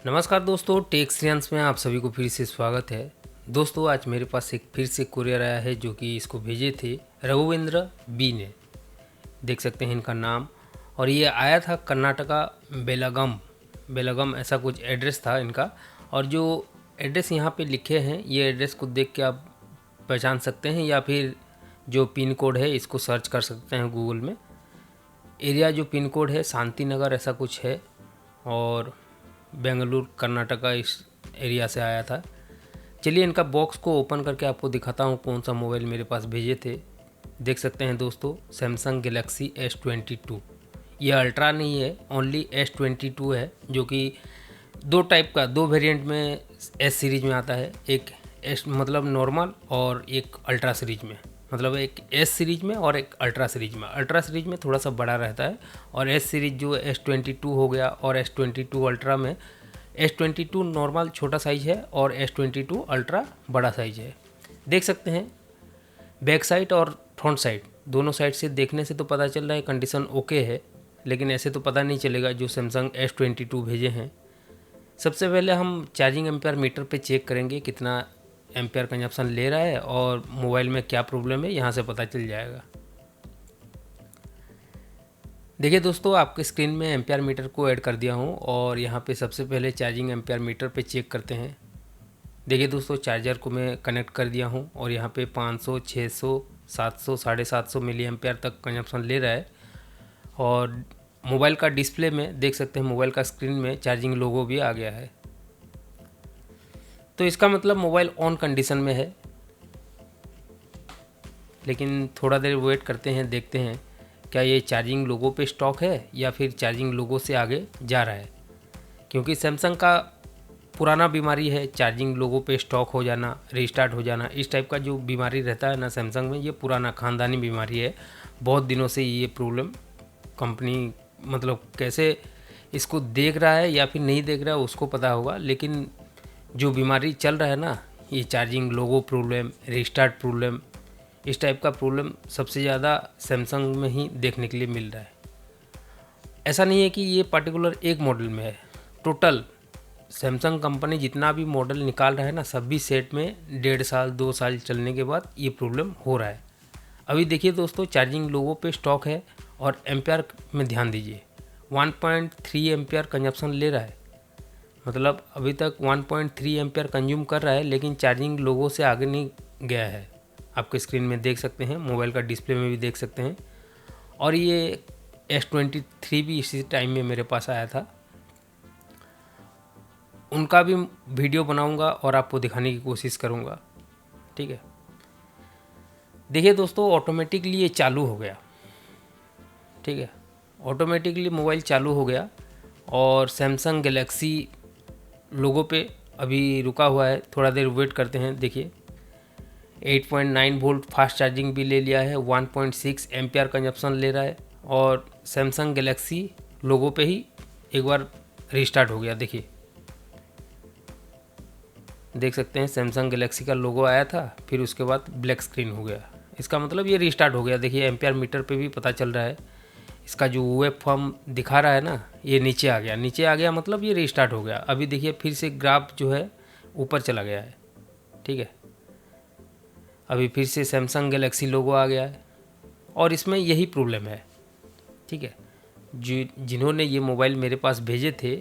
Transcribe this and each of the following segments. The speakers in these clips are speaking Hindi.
नमस्कार दोस्तों, टेक सियांस में आप सभी को फिर से स्वागत है। दोस्तों, आज मेरे पास एक फिर से कुरियर आया है जो कि इसको भेजे थे रघुवेंद्र बी ने। देख सकते हैं इनका नाम। और ये आया था कर्नाटका बेलगम ऐसा कुछ एड्रेस था इनका। और जो एड्रेस यहाँ पे लिखे हैं, ये एड्रेस को देख के आप पहचान सकते हैं या फिर जो पिन कोड है इसको सर्च कर सकते हैं गूगल में। एरिया जो पिन कोड है शांति नगर ऐसा कुछ है और बेंगलुरु कर्नाटका इस एरिया से आया था। चलिए इनका बॉक्स को ओपन करके आपको दिखाता हूँ कौन सा मोबाइल मेरे पास भेजे थे। देख सकते हैं दोस्तों, सैमसंग गैलेक्सी S22। ये अल्ट्रा नहीं है, ओनली S22 है, जो कि दो वेरिएंट में एस सीरीज में आता है। एक एस मतलब नॉर्मल और एक अल्ट्रा सीरीज में, मतलब एक एस सीरीज में और एक अल्ट्रा सीरीज में। अल्ट्रा सीरीज में थोड़ा सा बड़ा रहता है और एस सीरीज जो S22 हो गया और S22 अल्ट्रा में S22 नॉर्मल छोटा साइज है और S22 अल्ट्रा बड़ा साइज है। देख सकते हैं बैक साइड और फ्रंट साइड दोनों साइड से देखने से तो पता चल रहा है कंडीशन ओके है, लेकिन ऐसे तो पता नहीं चलेगा जो सैमसंग S22 भेजे हैं। सबसे पहले हम चार्जिंग एम्पेयर मीटर पे चेक करेंगे कितना एम्पेयर कंजप्शन ले रहा है और मोबाइल में क्या प्रॉब्लम है, यहाँ से पता चल जाएगा। देखिए दोस्तों, आपके स्क्रीन में एम्पेयर मीटर को ऐड कर दिया हूँ और यहाँ पे सबसे पहले चार्जिंग एम्पेयर मीटर पे चेक करते हैं। देखिए दोस्तों, चार्जर को मैं कनेक्ट कर दिया हूँ और यहाँ पे 500, 600, 700, 750 मिली एम्पेयर तक कंजप्शन ले रहा है। और मोबाइल का डिस्प्ले में देख सकते हैं, मोबाइल का स्क्रीन में चार्जिंग लोगो भी आ गया है, तो इसका मतलब मोबाइल ऑन कंडीशन में है। लेकिन थोड़ा देर वेट करते हैं, देखते हैं क्या ये चार्जिंग लोगो पे स्टॉक है या फिर चार्जिंग लोगो से आगे जा रहा है। क्योंकि सैमसंग का पुराना बीमारी है चार्जिंग लोगो पे स्टॉक हो जाना, रीस्टार्ट हो जाना। इस टाइप का जो बीमारी रहता है ना सैमसंग में, ये पुराना ख़ानदानी बीमारी है। बहुत दिनों से ये प्रॉब्लम कंपनी मतलब कैसे इसको देख रहा है या फिर नहीं देख रहा है उसको पता होगा, लेकिन जो बीमारी चल रहा है ना, ये चार्जिंग लोगो प्रॉब्लम, रीस्टार्ट प्रॉब्लम, इस टाइप का प्रॉब्लम सबसे ज़्यादा सैमसंग में ही देखने के लिए मिल रहा है। ऐसा नहीं है कि ये पर्टिकुलर एक मॉडल में है, टोटल सैमसंग कंपनी जितना भी मॉडल निकाल रहा है ना, सभी सेट में 1.5 साल 2 साल चलने के बाद ये प्रॉब्लम हो रहा है। अभी देखिए दोस्तों, चार्जिंग लोगों पे स्टॉक है और एम्पेयर में ध्यान दीजिए, 1.3 एम्पेयर कंजप्शन ले रहा है। मतलब अभी तक 1.3 एम्पेयर कंज्यूम कर रहा है, लेकिन चार्जिंग लोगों से आगे नहीं गया है। आपके स्क्रीन में देख सकते हैं, मोबाइल का डिस्प्ले में भी देख सकते हैं। और ये S23 भी इसी टाइम में मेरे पास आया था, उनका भी वीडियो बनाऊंगा और आपको दिखाने की कोशिश करूंगा। ठीक है, देखिए दोस्तों, ऑटोमेटिकली ये चालू हो गया। ठीक है, ऑटोमेटिकली मोबाइल चालू हो गया और सैमसंग गैलेक्सी लोगो पे अभी रुका हुआ है। थोड़ा देर वेट करते हैं। देखिए 8.9 वोल्ट फास्ट चार्जिंग भी ले लिया है, 1.6 एम्पियर कंजप्शन ले रहा है और सैमसंग गैलेक्सी लोगो पे ही एक बार रीस्टार्ट हो गया। देखिए देख सकते हैं, सैमसंग गैलेक्सी का लोगो आया था, फिर उसके बाद ब्लैक स्क्रीन हो गया। इसका मतलब ये रीस्टार्ट हो गया। देखिए एम्पियर मीटर पे भी पता चल रहा है, इसका जो वेब फॉर्म दिखा रहा है ना, ये नीचे आ गया। नीचे आ गया मतलब ये रीस्टार्ट हो गया। अभी देखिए फिर से ग्राफ जो है ऊपर चला गया है। ठीक है, अभी फिर से सैमसंग गैलेक्सी लोगो आ गया है और इसमें यही प्रॉब्लम है। ठीक है, जिन्होंने ये मोबाइल मेरे पास भेजे थे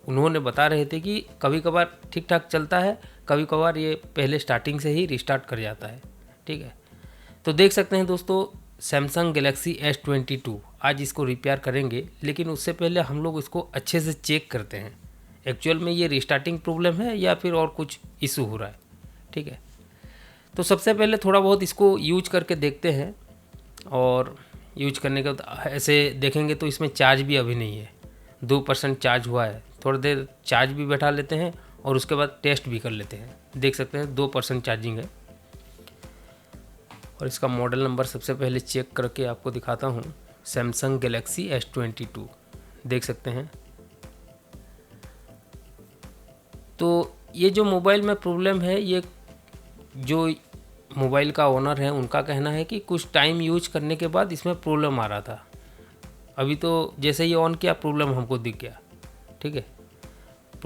उन्होंने बता रहे थे कि कभी कभार ठीक ठाक चलता है, कभी कभार ये पहले स्टार्टिंग से ही रिस्टार्ट कर जाता है। ठीक है, तो देख सकते हैं दोस्तों, सैमसंग गैलेक्सी S22 आज इसको रिपेयर करेंगे, लेकिन उससे पहले हम लोग इसको अच्छे से चेक करते हैं एक्चुअल में ये रिस्टार्टिंग प्रॉब्लम है या फिर और कुछ इशू हो रहा है। ठीक है, तो सबसे पहले थोड़ा बहुत इसको यूज करके देखते हैं और यूज करने के बाद ऐसे देखेंगे तो इसमें चार्ज भी अभी नहीं है, 2% चार्ज हुआ है। थोड़ी देर चार्ज भी बैठा लेते हैं और उसके बाद टेस्ट भी कर लेते हैं। देख सकते हैं 2% चार्जिंग है और इसका मॉडल नंबर सबसे पहले चेक करके आपको दिखाता हूँ, सैमसंग गैलेक्सी S22 देख सकते हैं। तो ये जो मोबाइल में प्रॉब्लम है, ये जो मोबाइल का ओनर है उनका कहना है कि कुछ टाइम यूज करने के बाद इसमें प्रॉब्लम आ रहा था। अभी तो जैसे ही ऑन किया प्रॉब्लम हमको दिख गया। ठीक है,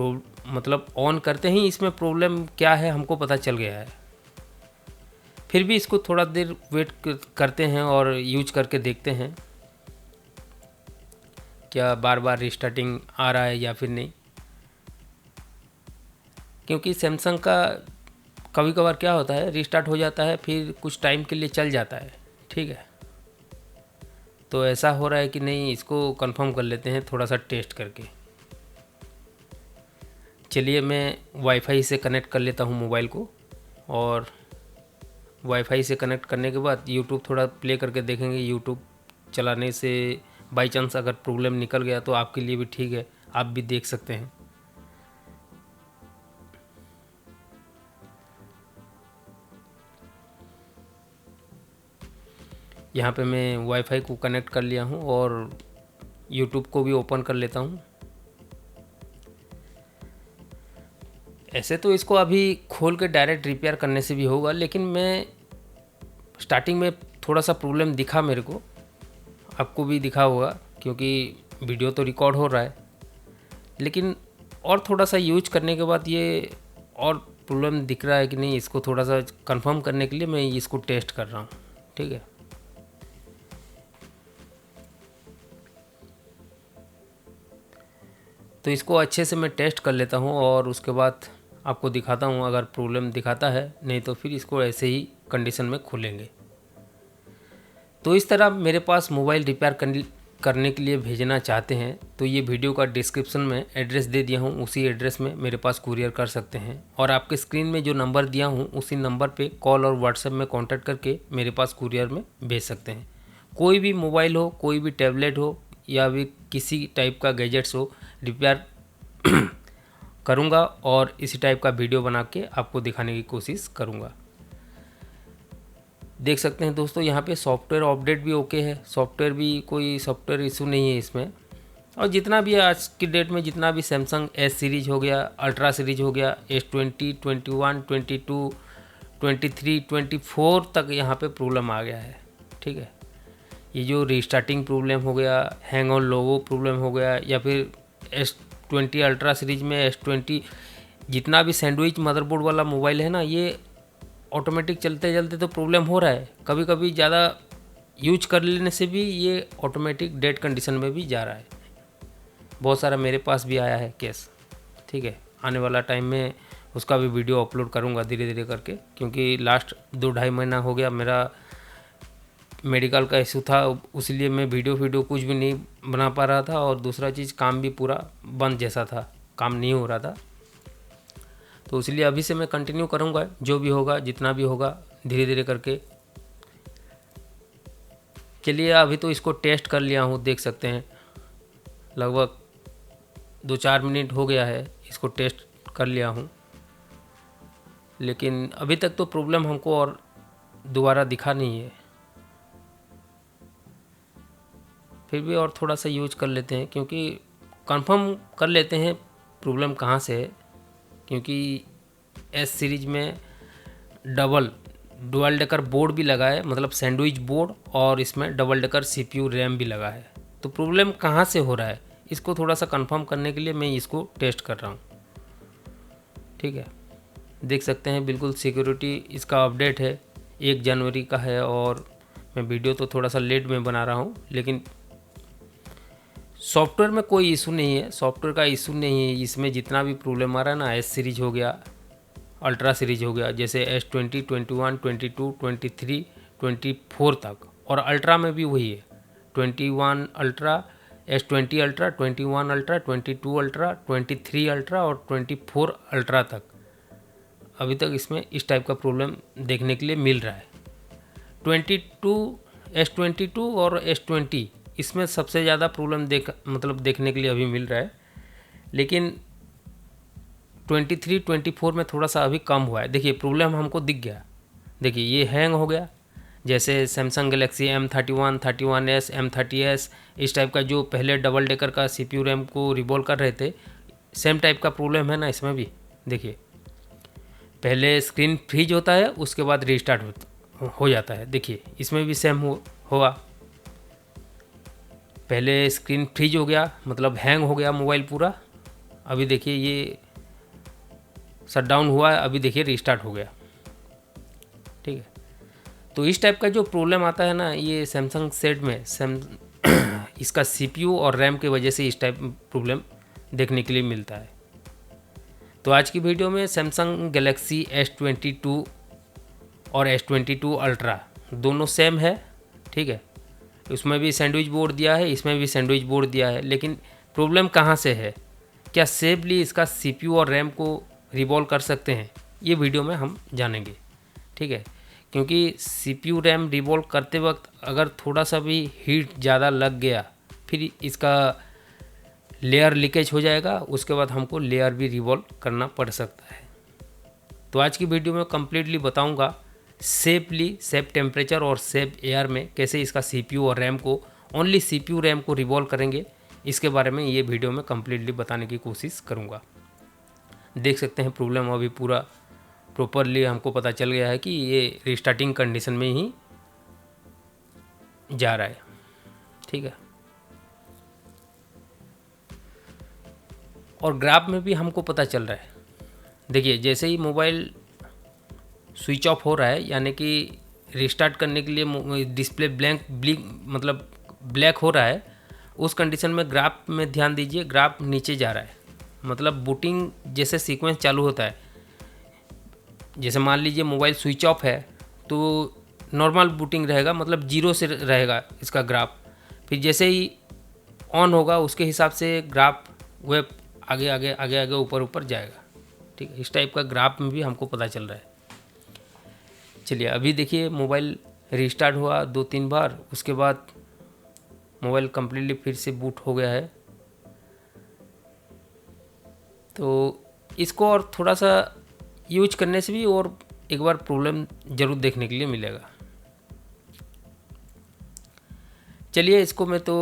मतलब ऑन करते ही इसमें प्रॉब्लम क्या है हमको पता चल गया है। फिर भी इसको थोड़ा देर वेट करते हैं और यूज करके देखते हैं क्या बार बार रिस्टार्टिंग आ रहा है या फिर नहीं। क्योंकि सैमसंग का कभी कभार क्या होता है, रिस्टार्ट हो जाता है फिर कुछ टाइम के लिए चल जाता है, ठीक है। तो ऐसा हो रहा है कि नहीं, इसको कंफर्म कर लेते हैं थोड़ा सा टेस्ट करके। चलिए मैं वाईफाई से कनेक्ट कर लेता हूँ मोबाइल को, और वाईफाई से कनेक्ट करने के बाद यूट्यूब थोड़ा प्ले करके देखेंगे। यूट्यूब चलाने से बाई चांस अगर प्रॉब्लम निकल गया तो आपके लिए भी ठीक है, आप भी देख सकते हैं। यहाँ पे मैं वाईफाई को कनेक्ट कर लिया हूँ और यूट्यूब को भी ओपन कर लेता हूँ। ऐसे तो इसको अभी खोल के डायरेक्ट रिपेयर करने से भी होगा, लेकिन मैं स्टार्टिंग में थोड़ा सा प्रॉब्लम दिखा मेरे को, आपको भी दिखा होगा क्योंकि वीडियो तो रिकॉर्ड हो रहा है। लेकिन और थोड़ा सा यूज करने के बाद ये और प्रॉब्लम दिख रहा है कि नहीं, इसको थोड़ा सा कंफर्म करने के लिए मैं इसको टेस्ट कर रहा हूँ, ठीक है। तो इसको अच्छे से मैं टेस्ट कर लेता हूँ और उसके बाद आपको दिखाता हूँ। अगर प्रॉब्लम दिखाता है, नहीं तो फिर इसको ऐसे ही कंडीशन में खोलेंगे। तो इस तरह मेरे पास मोबाइल रिपेयर करने के लिए भेजना चाहते हैं तो ये वीडियो का डिस्क्रिप्शन में एड्रेस दे दिया हूँ, उसी एड्रेस में मेरे पास कुरियर कर सकते हैं। और आपके स्क्रीन में जो नंबर दिया हूँ उसी नंबर पे कॉल और व्हाट्सएप में कांटेक्ट करके मेरे पास कुरियर में भेज सकते हैं। कोई भी मोबाइल हो, कोई भी टैबलेट हो या भी किसी टाइप का गैजेट्स हो, रिपेयर करूँगा और इसी टाइप का वीडियो बना के आपको दिखाने की कोशिश करूँगा। देख सकते हैं दोस्तों, यहाँ पे सॉफ्टवेयर अपडेट भी ओके है, सॉफ्टवेयर भी कोई सॉफ्टवेयर इशू नहीं है इसमें। और जितना भी आज की डेट में जितना भी सैमसंग एस सीरीज हो गया, अल्ट्रा सीरीज हो गया, S20, 21, 22, 23, 24 तक यहाँ पे प्रॉब्लम आ गया है, ठीक है। ये जो रीस्टार्टिंग प्रॉब्लम हो गया, हैंग ऑन लोगो प्रॉब्लम हो गया, या फिर S20 अल्ट्रा सीरीज में S20 जितना भी सैंडविच मदरबोर्ड वाला मोबाइल है ना, ये ऑटोमेटिक चलते चलते तो प्रॉब्लम हो रहा है। कभी कभी ज़्यादा यूज कर लेने से भी ये ऑटोमेटिक डेड कंडीशन में भी जा रहा है। बहुत सारा मेरे पास भी आया है केस, ठीक है। आने वाला टाइम में उसका भी वीडियो अपलोड करूँगा धीरे धीरे करके, क्योंकि लास्ट 2-2.5 महीना हो गया मेरा मेडिकल का इशू था, उसलिए मैं वीडियो कुछ भी नहीं बना पा रहा था। और दूसरा चीज़, काम भी पूरा बंद जैसा था, काम नहीं हो रहा था। तो इसलिए अभी से मैं कंटिन्यू करूँगा, जो भी होगा जितना भी होगा धीरे धीरे करके। चलिए अभी तो इसको टेस्ट कर लिया हूँ, देख सकते हैं लगभग 2-4 मिनट हो गया है इसको टेस्ट कर लिया हूँ। लेकिन अभी तक तो प्रॉब्लम हमको और दोबारा दिखा नहीं है। फिर भी और थोड़ा सा यूज कर लेते हैं, क्योंकि कंफर्म कर लेते हैं प्रॉब्लम कहाँ से है। क्योंकि एस सीरीज में डबल डेकर बोर्ड भी लगा है, मतलब सैंडविच बोर्ड, और इसमें डबल डेकर CPU रैम भी लगा है। तो प्रॉब्लम कहाँ से हो रहा है, इसको थोड़ा सा कंफर्म करने के लिए मैं इसको टेस्ट कर रहा हूँ, ठीक है। देख सकते हैं बिल्कुल सिक्योरिटी इसका अपडेट है, 1 जनवरी का है। और मैं वीडियो तो थोड़ा सा लेट में बना रहा हूँ, लेकिन सॉफ्टवेयर में कोई इशू नहीं है, सॉफ्टवेयर का इशू नहीं है इसमें। जितना भी प्रॉब्लम आ रहा है ना, एस सीरीज हो गया, अल्ट्रा सीरीज हो गया, जैसे S20, 21, 22, 23, 24 तक, और अल्ट्रा में भी वही है, 21 ultra, S20 ultra, 21 ultra, 22 ultra, 23 ultra और 24 अल्ट्रा तक अभी तक इसमें इस टाइप का प्रॉब्लम देखने के लिए मिल रहा है। 22 और S20 इसमें सबसे ज़्यादा प्रॉब्लम देखने के लिए अभी मिल रहा है। लेकिन 23, 24 में थोड़ा सा अभी कम हुआ है। देखिए प्रॉब्लम हमको दिख गया, देखिए ये हैंग हो गया। जैसे Samsung Galaxy M31, 31s, M30s, इस टाइप का जो पहले डबल डेकर का CPU रैम को रिवॉल्व कर रहे थे, सेम टाइप का प्रॉब्लम है ना इसमें भी। देखिए पहले स्क्रीन फ्रीज होता है, उसके बाद रीस्टार्ट हो जाता है। देखिए इसमें भी सेम हुआ, पहले स्क्रीन फ्रीज हो गया, मतलब हैंग हो गया मोबाइल पूरा, अभी देखिए ये शट डाउन हुआ है, अभी देखिए रीस्टार्ट हो गया। ठीक है, तो इस टाइप का जो प्रॉब्लम आता है ना, ये सैमसंग सेट में इसका CPU और रैम की वजह से इस टाइप प्रॉब्लम देखने के लिए मिलता है। तो आज की वीडियो में सैमसंग गैलेक्सी S22 और S22 अल्ट्रा दोनों सेम है। ठीक है, उसमें भी सैंडविच बोर्ड दिया है, इसमें भी सैंडविच बोर्ड दिया है, लेकिन प्रॉब्लम कहाँ से है, क्या सेफली इसका CPU और रैम को रिवॉल्व कर सकते हैं, ये वीडियो में हम जानेंगे। ठीक है, क्योंकि CPU रैम रिवॉल्व करते वक्त अगर थोड़ा सा भी हीट ज़्यादा लग गया, फिर इसका लेयर लीकेज हो जाएगा, उसके बाद हमको लेयर भी रिवॉल्व करना पड़ सकता है। तो आज की वीडियो में कम्प्लीटली बताऊंगा सेफली, सेफ टेम्परेचर और सेफ एयर में कैसे इसका CPU और रैम को, ओनली CPU रैम को रिवॉल्व करेंगे, इसके बारे में ये वीडियो में कम्प्लीटली बताने की कोशिश करूंगा। देख सकते हैं प्रॉब्लम अभी पूरा प्रॉपरली हमको पता चल गया है कि ये रिस्टार्टिंग कंडीशन में ही जा रहा है। ठीक है, और ग्राफ में भी हमको पता चल रहा है। देखिए जैसे ही मोबाइल स्विच ऑफ हो रहा है, यानी कि रिस्टार्ट करने के लिए डिस्प्ले मतलब ब्लैक हो रहा है, उस कंडीशन में ग्राफ में ध्यान दीजिए, ग्राफ नीचे जा रहा है। मतलब बूटिंग जैसे सीक्वेंस चालू होता है, जैसे मान लीजिए मोबाइल स्विच ऑफ है तो नॉर्मल बूटिंग रहेगा, मतलब 0 से रहेगा इसका ग्राफ। फिर जैसे ही ऑन होगा उसके हिसाब से ग्राफ वह आगे आगे आगे आगे ऊपर ऊपर जाएगा। ठीक है, इस टाइप का ग्राफ में भी हमको पता चल रहा है। चलिए अभी देखिए मोबाइल रिस्टार्ट हुआ 2-3 बार, उसके बाद मोबाइल कम्प्लीटली फिर से बूट हो गया है। तो इसको और थोड़ा सा यूज करने से भी और एक बार प्रॉब्लम ज़रूर देखने के लिए मिलेगा। चलिए इसको मैं तो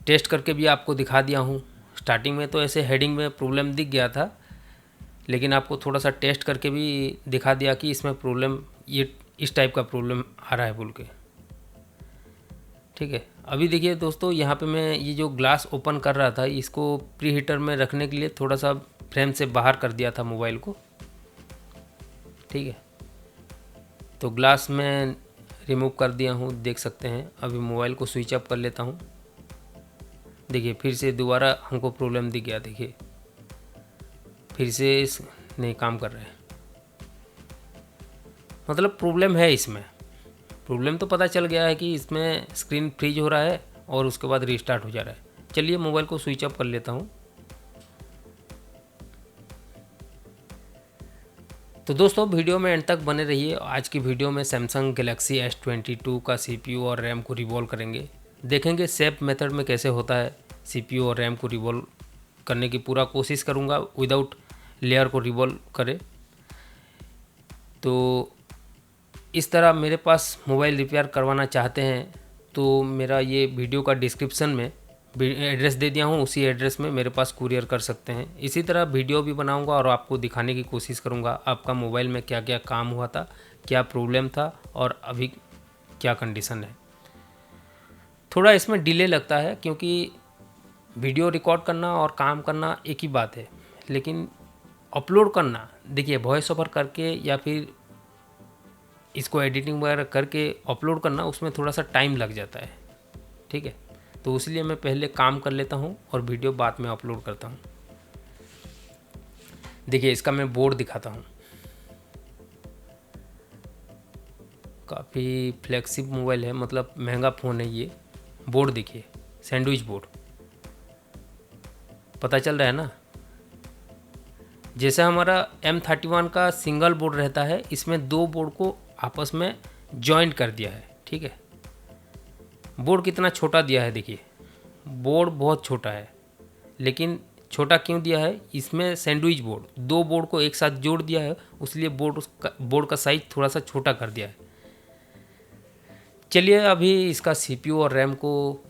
टेस्ट करके भी आपको दिखा दिया हूँ। स्टार्टिंग में तो ऐसे हेडिंग में प्रॉब्लम दिख गया था, लेकिन आपको थोड़ा सा टेस्ट करके भी दिखा दिया कि इसमें प्रॉब्लम ये इस टाइप का प्रॉब्लम आ रहा है बोल के। ठीक है, अभी देखिए दोस्तों, यहाँ पे मैं ये जो ग्लास ओपन कर रहा था, इसको प्री हीटर में रखने के लिए थोड़ा सा फ्रेम से बाहर कर दिया था मोबाइल को। ठीक है, तो ग्लास में रिमूव कर दिया हूँ, देख सकते हैं। अभी मोबाइल को स्विच ऑफ कर लेता हूँ। देखिए फिर से दोबारा हमको प्रॉब्लम दिख गया। देखिए फिर से इस नहीं काम कर रहे हैं, मतलब प्रॉब्लम है इसमें। प्रॉब्लम तो पता चल गया है कि इसमें स्क्रीन फ्रीज हो रहा है और उसके बाद रीस्टार्ट हो जा रहा है। चलिए मोबाइल को स्विच ऑफ कर लेता हूँ। तो दोस्तों वीडियो में एंड तक बने रहिए। आज की वीडियो में सैमसंग गैलेक्सी S22 का CPU और रैम को रिवॉल्व करेंगे, देखेंगे सेफ मेथड में कैसे होता है CPU और रैम को रिवॉल्व करने की पूरा कोशिश करूँगा विदाउट लेयर को रिवॉल्व करे। तो इस तरह मेरे पास मोबाइल रिपेयर करवाना चाहते हैं तो मेरा ये वीडियो का डिस्क्रिप्शन में एड्रेस दे दिया हूँ, उसी एड्रेस में मेरे पास कुरियर कर सकते हैं। इसी तरह वीडियो भी बनाऊंगा और आपको दिखाने की कोशिश करूंगा आपका मोबाइल में क्या क्या काम हुआ था, क्या प्रॉब्लम था और अभी क्या कंडीशन है। थोड़ा इसमें डिले लगता है क्योंकि वीडियो रिकॉर्ड करना और काम करना एक ही बात है, लेकिन अपलोड करना, देखिए वॉइस ओवर करके या फिर इसको एडिटिंग वगैरह करके अपलोड करना, उसमें थोड़ा सा टाइम लग जाता है। ठीक है, तो इसलिए मैं पहले काम कर लेता हूँ और वीडियो बाद में अपलोड करता हूँ। देखिए इसका मैं बोर्ड दिखाता हूँ। काफ़ी फ्लेक्सिबल मोबाइल है, मतलब महंगा फ़ोन है ये। बोर्ड देखिए, सैंडविच बोर्ड, पता चल रहा है ना। जैसे हमारा M31 का सिंगल बोर्ड रहता है, इसमें 2 बोर्ड को आपस में जॉइंट कर दिया है। ठीक है, बोर्ड कितना छोटा दिया है, देखिए बोर्ड बहुत छोटा है। लेकिन छोटा क्यों दिया है, इसमें सैंडविच बोर्ड 2 बोर्ड को एक साथ जोड़ दिया है, इसलिए बोर्ड का साइज थोड़ा सा छोटा कर दिया है। चलिए अभी इसका CPU और रैम को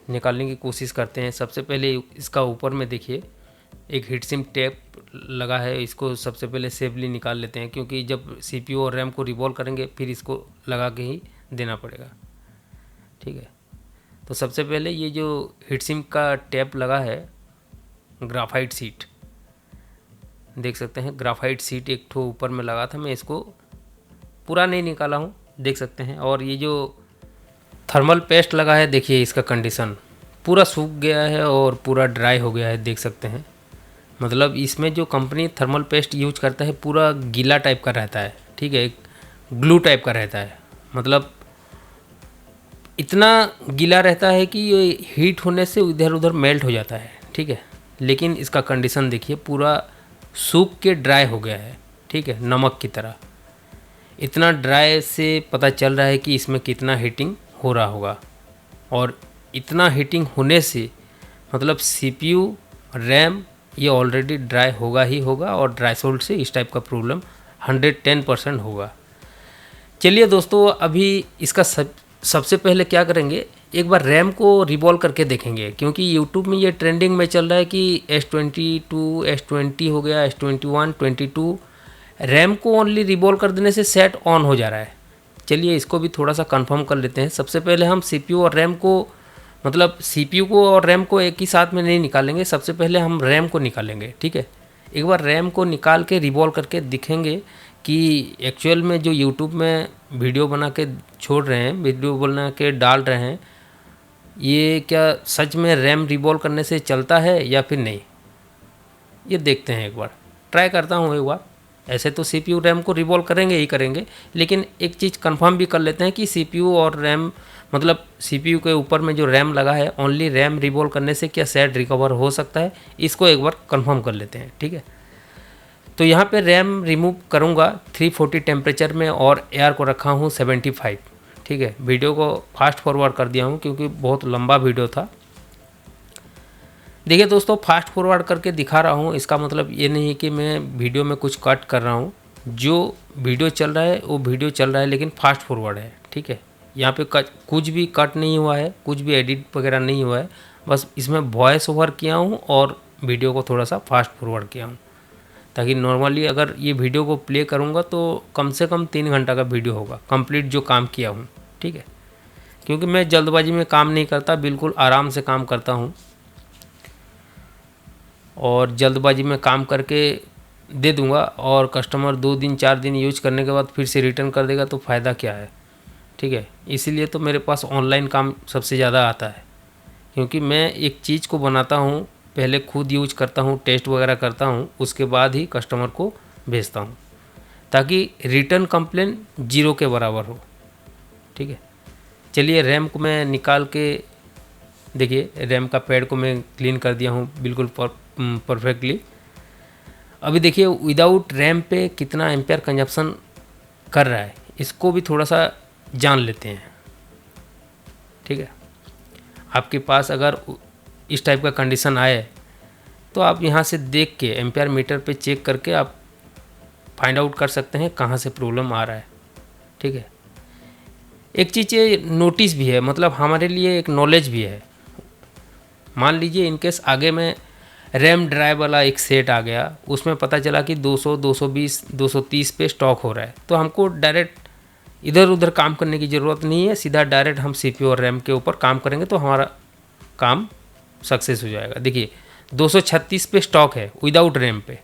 निकालने की कोशिश करते हैं। सबसे पहले इसका ऊपर में देखिए एक हीट सिंक टेप लगा है, इसको सबसे पहले सेफली निकाल लेते हैं, क्योंकि जब CPU और रैम को रिवॉल्व करेंगे फिर इसको लगा के ही देना पड़ेगा। ठीक है, तो सबसे पहले ये जो हीट सिंक का टेप लगा है ग्राफाइट सीट, देख सकते हैं ग्राफाइट सीट एक ठो ऊपर में लगा था, मैं इसको पूरा नहीं निकाला हूँ, देख सकते हैं। और ये जो थर्मल पेस्ट लगा है, देखिए इसका कंडीशन पूरा सूख गया है और पूरा ड्राई हो गया है, देख सकते हैं। मतलब इसमें जो कंपनी थर्मल पेस्ट यूज करता है पूरा गीला टाइप का रहता है, ठीक है, ग्लू टाइप का रहता है, मतलब इतना गीला रहता है कि ये हीट होने से इधर उधर मेल्ट हो जाता है, ठीक है। लेकिन इसका कंडीशन देखिए पूरा सूख के ड्राई हो गया है, ठीक है, नमक की तरह। इतना ड्राई से पता चल रहा है कि इसमें कितना हीटिंग हो रहा होगा। और इतना हीटिंग होने से मतलब सीपीयू, रैम ये ऑलरेडी ड्राई होगा ही होगा, और ड्राई सोल्ट से इस टाइप का प्रॉब्लम 110% होगा। चलिए दोस्तों, अभी इसका सबसे पहले क्या करेंगे, एक बार रैम को रिवॉल्व करके देखेंगे, क्योंकि यूट्यूब में ये ट्रेंडिंग में चल रहा है कि S22, S20 हो गया, S21, 22 रैम को ओनली रिवॉल्व कर देने से सेट ऑन हो जा रहा है। चलिए इसको भी थोड़ा सा कंफर्म कर लेते हैं। सबसे पहले हम सीपीयू और रैम को, मतलब सीपीयू को और रैम को एक ही साथ में नहीं निकालेंगे, सबसे पहले हम रैम को निकालेंगे, ठीक है। एक बार रैम को निकाल के रिवॉल्व करके दिखेंगे कि एक्चुअल में जो यूट्यूब में वीडियो बना के छोड़ रहे हैं, वीडियो बना के डाल रहे हैं, ये क्या सच में रैम रिवॉल्व करने से चलता है या फिर नहीं, ये देखते हैं। एक बार ट्राई करता हूँ एक बार। ऐसे तो सीपीयू रैम को रिवॉल्व करेंगे ही करेंगे, लेकिन एक चीज़ कंफर्म भी कर लेते हैं कि सीपीयू और रैम, मतलब सीपीयू के ऊपर में जो रैम लगा है, ओनली रैम रिवॉल्व करने से क्या सेट रिकवर हो सकता है, इसको एक बार कंफर्म कर लेते हैं, ठीक है। तो यहाँ पे रैम रिमूव करूँगा 340 टेम्परेचर में, और एयर को रखा हूँ 75, ठीक है। वीडियो को फास्ट फॉरवर्ड कर दिया हूँ क्योंकि बहुत लंबा वीडियो था। देखिए दोस्तों, फास्ट फॉरवर्ड करके दिखा रहा हूँ, इसका मतलब ये नहीं है कि मैं वीडियो में कुछ कट कर रहा हूँ। जो वीडियो चल रहा है वो वीडियो चल रहा है, लेकिन फास्ट फॉरवर्ड है, ठीक है। यहाँ पे कुछ भी कट नहीं हुआ है, कुछ भी एडिट वगैरह नहीं हुआ है, बस इसमें वॉइस ओवर किया हूँ और वीडियो को थोड़ा सा फास्ट फॉरवर्ड किया हूँ, ताकि नॉर्मली अगर ये वीडियो को प्ले करूँगा तो कम से कम 3 घंटा का वीडियो होगा कंप्लीट जो काम किया हूँ, ठीक है। क्योंकि मैं जल्दबाजी में काम नहीं करता, बिल्कुल आराम से काम करता हूँ, और जल्दबाजी में काम करके दे दूंगा, और कस्टमर 2 दिन 4 दिन यूज करने के बाद फिर से रिटर्न कर देगा, तो फ़ायदा क्या है, ठीक है। इसीलिए तो मेरे पास ऑनलाइन काम सबसे ज़्यादा आता है, क्योंकि मैं एक चीज़ को बनाता हूँ, पहले खुद यूज करता हूँ, टेस्ट वगैरह करता हूँ, उसके बाद ही कस्टमर को भेजता हूँ, ताकि रिटर्न कंप्लेन 0 के बराबर हो, ठीक है। चलिए रैम को मैं निकाल के, देखिए रैम का पैड को मैं क्लीन कर दिया हूँ बिल्कुल परफेक्टली। अभी देखिए विदाउट रैम पे कितना एम्पेयर कंजप्शन कर रहा है, इसको भी थोड़ा सा जान लेते हैं, ठीक है। आपके पास अगर इस टाइप का कंडीशन आए तो आप यहाँ से देख के एम्पेयर मीटर पे चेक करके आप फाइंड आउट कर सकते हैं कहाँ से प्रॉब्लम आ रहा है, ठीक है। एक चीज़ ये नोटिस भी है, मतलब हमारे लिए एक नॉलेज भी है। मान लीजिए इनकेस आगे में रैम ड्राइव वाला एक सेट आ गया, उसमें पता चला कि 200, 220, 230 पे स्टॉक हो रहा है, तो हमको डायरेक्ट इधर उधर काम करने की ज़रूरत नहीं है, सीधा डायरेक्ट हम सीपीयू और रैम के ऊपर काम करेंगे तो हमारा काम सक्सेस हो जाएगा। देखिए 236 पे स्टॉक है विदाउट रैम पे,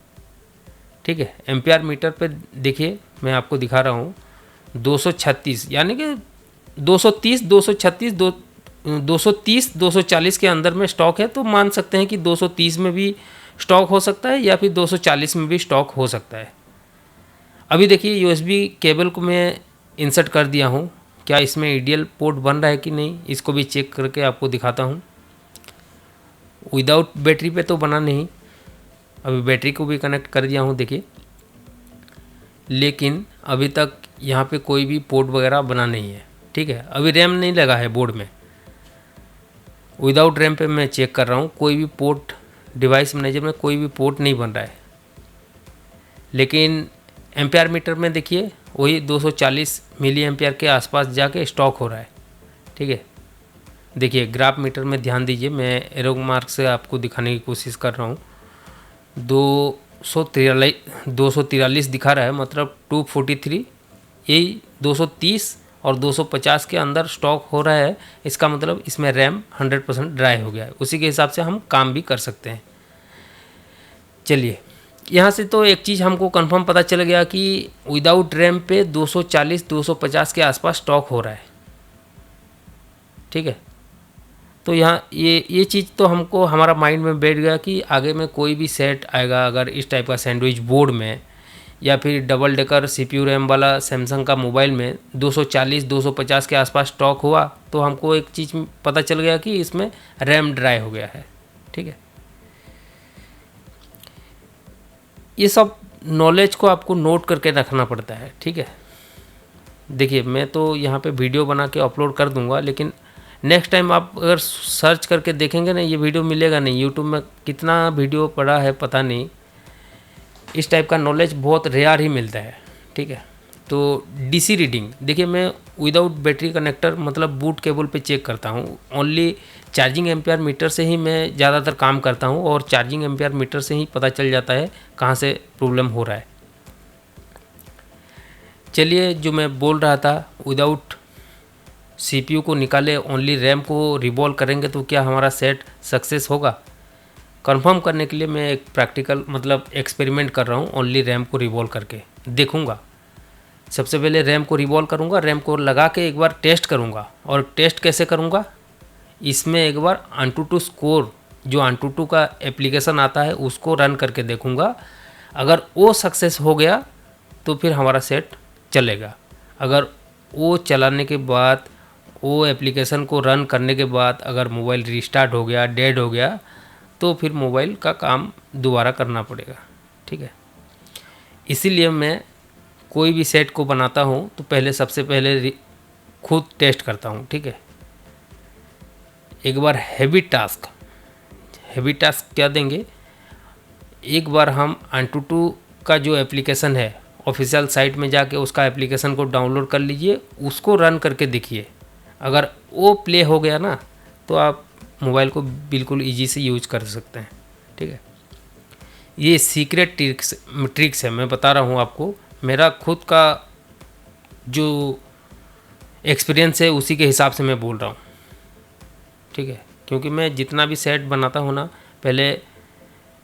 ठीक है। एम्पियर मीटर पे देखिए मैं आपको दिखा रहा हूँ 236, यानी कि 230, 236, 230, 240 के अंदर में स्टॉक है, तो मान सकते हैं कि 230 में भी स्टॉक हो सकता है या फिर 240 में भी स्टॉक हो सकता है। अभी देखिए यूएसबी केबल को मैं इंसर्ट कर दिया हूँ, क्या इसमें आइडियल पोर्ट बन रहा है कि नहीं, इसको भी चेक करके आपको दिखाता हूँ। विदाउट बैटरी पे तो बना नहीं, अभी बैटरी को भी कनेक्ट कर दिया हूँ देखिए, लेकिन अभी तक यहाँ पे कोई भी पोर्ट वगैरह बना नहीं है, ठीक है। अभी रैम नहीं लगा है बोर्ड में, विदाउट रैम पे मैं चेक कर रहा हूँ, कोई भी पोर्ट डिवाइस मैनेजर में कोई भी पोर्ट नहीं बन रहा है। लेकिन एम्पियर मीटर में देखिए वही 240 मिली एम्पियर के आसपास जाके स्टॉक हो रहा है, ठीक है। देखिए ग्राफ मीटर में ध्यान दीजिए, मैं एरो मार्क से आपको दिखाने की कोशिश कर रहा हूँ। 243 दिखा रहा है, मतलब 243, यही 230 और 250 के अंदर स्टॉक हो रहा है, इसका मतलब इसमें रैम 100% ड्राई हो गया है। उसी के हिसाब से हम काम भी कर सकते हैं। चलिए, यहाँ से तो एक चीज़ हमको कंफर्म पता चल गया कि विदाउट रैम पे 240-250 के आसपास स्टॉक हो रहा है। ठीक है, तो यहाँ ये चीज़ तो हमको हमारा माइंड में बैठ गया कि आगे में कोई भी सेट आएगा अगर इस टाइप का सैंडविच बोर्ड में या फिर डबल डेकर CPU रैम वाला सैमसंग का मोबाइल में 240-250 के आसपास स्टॉक हुआ, तो हमको एक चीज़ पता चल गया कि इसमें रैम ड्राई हो गया है। ठीक है, ये सब नॉलेज को आपको नोट करके रखना पड़ता है। ठीक है, देखिए मैं तो यहाँ पे वीडियो बना के अपलोड कर दूँगा, लेकिन नेक्स्ट टाइम आप अगर सर्च करके देखेंगे ना, ये वीडियो मिलेगा नहीं। यूट्यूब में कितना वीडियो पड़ा है पता नहीं, इस टाइप का नॉलेज बहुत रेयर ही मिलता है। ठीक है, तो DC रीडिंग देखिए, मैं विदाउट बैटरी कनेक्टर मतलब बूट केबल पे चेक करता हूँ। ओनली चार्जिंग एम्पियर मीटर से ही मैं ज़्यादातर काम करता हूँ, और चार्जिंग एम्पियर मीटर से ही पता चल जाता है कहाँ से प्रॉब्लम हो रहा है। चलिए, जो मैं बोल रहा था, विदाउट CPU को निकाले ओनली रैम को रिवॉल्व करेंगे तो क्या हमारा सेट सक्सेस होगा? कंफर्म करने के लिए मैं एक प्रैक्टिकल मतलब एक्सपेरिमेंट कर रहा हूँ। ओनली रैम को रिवॉल्व करके देखूँगा। सबसे पहले रैम को रिवॉल्व करूँगा, रैम को लगा के एक बार टेस्ट करूँगा। और टेस्ट कैसे करूँगा, इसमें एक बार AnTuTu स्कोर, जो AnTuTu का एप्लीकेशन आता है, उसको रन करके देखूँगा। अगर वो सक्सेस हो गया तो फिर हमारा सेट चलेगा। अगर वो चलाने के बाद, वो एप्लीकेशन को रन करने के बाद अगर मोबाइल रिस्टार्ट हो गया, डेड हो गया, तो फिर मोबाइल का काम दोबारा करना पड़ेगा। ठीक है, इसीलिए मैं कोई भी सेट को बनाता हूँ तो पहले सबसे पहले खुद टेस्ट करता हूँ। ठीक है, एक बार हैवी टास्क क्या देंगे, एक बार हम AnTuTu का जो एप्लीकेशन है, ऑफिशियल साइट में जाके उसका एप्लीकेशन को डाउनलोड कर लीजिए, उसको रन करके देखिए। अगर वो प्ले हो गया ना, तो आप मोबाइल को बिल्कुल इजी से यूज कर सकते हैं। ठीक है, ये सीक्रेट ट्रिक्स है, मैं बता रहा हूँ आपको। मेरा खुद का जो एक्सपीरियंस है उसी के हिसाब से मैं बोल रहा हूँ। ठीक है, क्योंकि मैं जितना भी सेट बनाता हूँ ना, पहले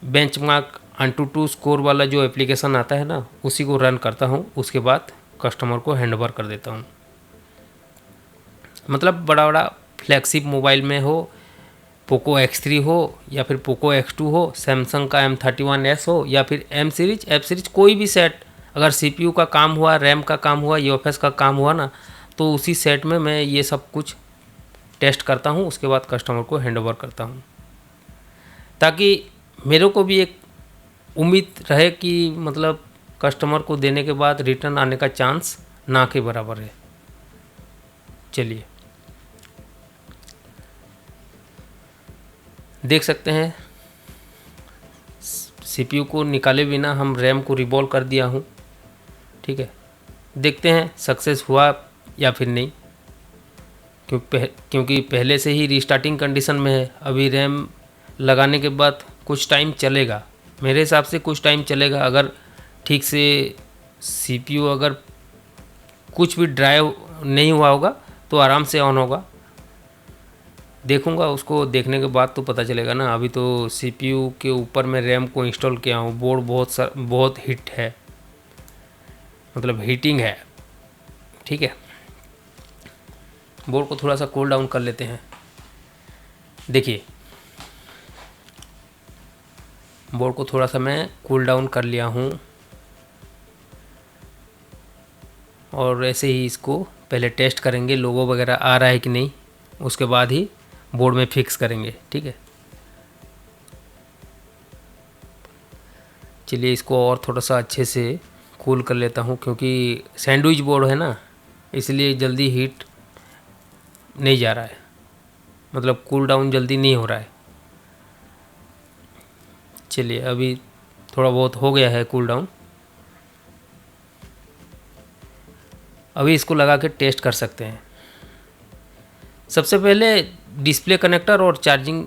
बेंचमार्क AnTuTu स्कोर वाला जो एप्लीकेशन आता है ना, उसी को रन करता हूँ। उसके बाद कस्टमर को हैंड ओवर कर देता हूँ। मतलब बड़ा फ्लैगशिप मोबाइल में हो, पोको X3 हो या फिर पोको X2 हो, सैमसंग का M31s हो या फिर एफ सीरीज, कोई भी सेट अगर CPU का काम हुआ, रैम का काम हुआ, UFS का काम हुआ ना, तो उसी सेट में मैं ये सब कुछ टेस्ट करता हूँ। उसके बाद कस्टमर को हैंड ओवर करता हूँ, ताकि मेरे को भी एक उम्मीद रहे कि मतलब कस्टमर को देने के बाद रिटर्न आने का चांस ना के बराबर है। चलिए, देख सकते हैं CPU को निकाले बिना हम रैम को रिवॉल्व कर दिया हूँ। ठीक है, देखते हैं सक्सेस हुआ या फिर नहीं, क्योंकि पहले से ही रीस्टार्टिंग कंडीशन में है। अभी रैम लगाने के बाद कुछ टाइम चलेगा, मेरे हिसाब से कुछ टाइम चलेगा। अगर ठीक से CPU अगर कुछ भी ड्राइव नहीं हुआ होगा तो आराम से ऑन होगा। देखूंगा, उसको देखने के बाद तो पता चलेगा ना। अभी तो CPU के ऊपर मैं रैम को इंस्टॉल किया हूँ। बोर्ड बहुत हीट है, मतलब हीटिंग है। ठीक है, बोर्ड को थोड़ा सा कूल डाउन कर लेते हैं। देखिए, बोर्ड को थोड़ा सा मैं कूल डाउन कर लिया हूँ, और ऐसे ही इसको पहले टेस्ट करेंगे लोगो वगैरह आ रहा है कि नहीं, उसके बाद ही बोर्ड में फिक्स करेंगे। ठीक है, चलिए इसको और थोड़ा सा अच्छे से कूल कर लेता हूँ, क्योंकि सैंडविच बोर्ड है ना, इसलिए जल्दी हीट नहीं जा रहा है, मतलब कूल डाउन जल्दी नहीं हो रहा है। चलिए, अभी थोड़ा बहुत हो गया है कूल डाउन। अभी इसको लगा के टेस्ट कर सकते हैं। सबसे पहले डिस्प्ले कनेक्टर और चार्जिंग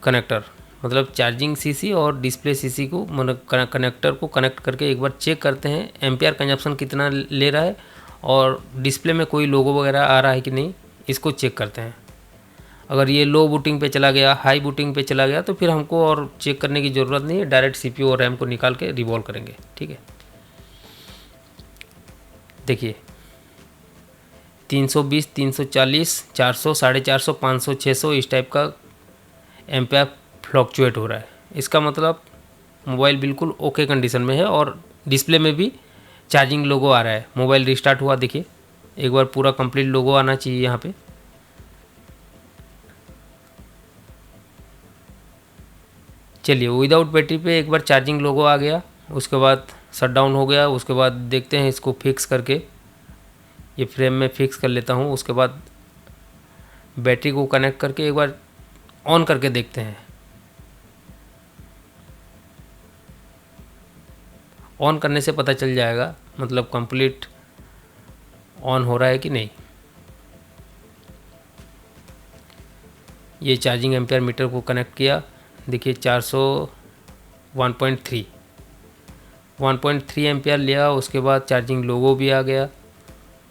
कनेक्टर, मतलब चार्जिंग CC और डिस्प्ले CC को कनेक्टर को कनेक्ट करके एक बार चेक करते हैं एम्पियर कंजप्शन कितना ले रहा है, और डिस्प्ले में कोई लोगो वगैरह आ रहा है कि नहीं, इसको चेक करते हैं। अगर ये लो बूटिंग पे चला गया, हाई बूटिंग पे चला गया, तो फिर हमको और चेक करने की ज़रूरत नहीं है, डायरेक्ट CPU और रैम को निकाल के रिवॉल्व करेंगे। ठीक है, देखिए 320, 340, 400, 450, 500, 600 इस टाइप का एम्पेयर फ्लक्चुएट हो रहा है। इसका मतलब मोबाइल बिल्कुल ओके कंडीशन में है और डिस्प्ले में भी चार्जिंग लोगो आ रहा है। मोबाइल रिस्टार्ट हुआ, देखिए एक बार पूरा कंप्लीट लोगो आना चाहिए यहाँ पे। चलिए विदाउट बैटरी पे एक बार चार्जिंग लोगो आ गया, उसके बाद शट डाउन हो गया। उसके बाद देखते हैं इसको फिक्स करके, ये फ्रेम में फिक्स कर लेता हूँ। उसके बाद बैटरी को कनेक्ट करके एक बार ऑन करके देखते हैं। ऑन करने से पता चल जाएगा मतलब कंप्लीट ऑन हो रहा है कि नहीं। ये चार्जिंग एम्पेयर मीटर को कनेक्ट किया, देखिए 1.3 एम्पेयर लिया। उसके बाद चार्जिंग लोगो भी आ गया।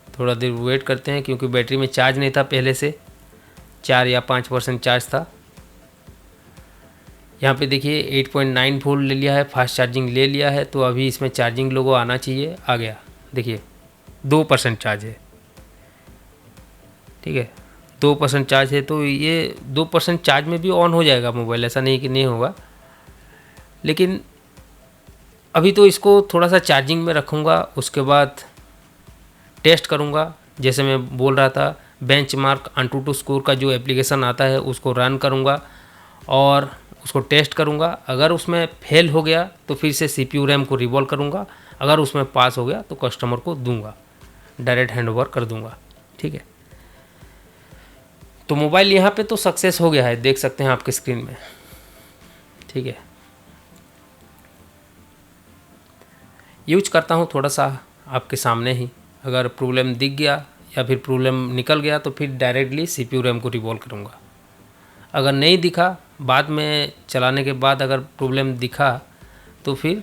थोड़ा देर वेट करते हैं क्योंकि बैटरी में चार्ज नहीं था पहले से, 4 या 5% चार्ज था। यहाँ पे देखिए 8.9 वोल्ट ले लिया है, फास्ट चार्जिंग ले लिया है, तो अभी इसमें चार्जिंग लोगो आना चाहिए। आ गया, देखिए 2% चार्ज है। ठीक है, 2% चार्ज है, तो ये 2% चार्ज में भी ऑन हो जाएगा मोबाइल, ऐसा नहीं कि नहीं होगा। लेकिन अभी तो इसको थोड़ा सा चार्जिंग में रखूँगा, उसके बाद टेस्ट करूँगा। जैसे मैं बोल रहा था, बेंचमार्क AnTuTu स्कोर का जो एप्लीकेशन आता है उसको रन करूँगा और उसको टेस्ट करूँगा। अगर उसमें फेल हो गया तो फिर से CPU रैम को रिवॉल्व करूँगा। अगर उसमें पास हो गया तो कस्टमर को दूंगा, डायरेक्ट हैंड ओवर कर दूंगा। ठीक है, तो मोबाइल यहाँ पे तो सक्सेस हो गया है, देख सकते हैं आपके स्क्रीन में। ठीक है, यूज करता हूँ थोड़ा सा आपके सामने ही। अगर प्रॉब्लम दिख गया या फिर प्रॉब्लम निकल गया तो फिर डायरेक्टली CPU रैम को रिवॉल्व करूँगा। अगर नहीं दिखा, बाद में चलाने के बाद अगर प्रॉब्लम दिखा तो फिर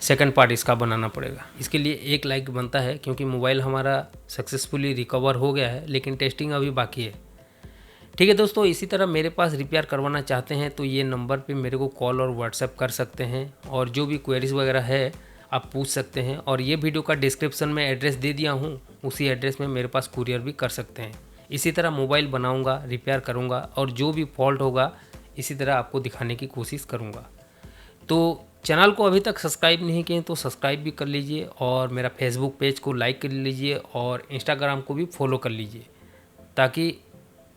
सेकंड पार्ट इसका बनाना पड़ेगा। इसके लिए एक लाइक बनता है क्योंकि मोबाइल हमारा सक्सेसफुली रिकवर हो गया है, लेकिन टेस्टिंग अभी बाकी है। ठीक है दोस्तों, इसी तरह मेरे पास रिपेयर करवाना चाहते हैं तो ये नंबर पे मेरे को कॉल और व्हाट्सएप कर सकते हैं और जो भी क्वेरीज वगैरह है आप पूछ सकते हैं। और ये वीडियो का डिस्क्रिप्शन में एड्रेस दे दिया हूँ, उसी एड्रेस में मेरे पास कुरियर भी कर सकते हैं। इसी तरह मोबाइल बनाऊँगा, रिपेयर करूँगा और जो भी फॉल्ट होगा इसी तरह आपको दिखाने की कोशिश करूँगा। तो चैनल को अभी तक सब्सक्राइब नहीं किए तो सब्सक्राइब भी कर लीजिए और मेरा फेसबुक पेज को लाइक कर लीजिए और इंस्टाग्राम को भी फॉलो कर लीजिए, ताकि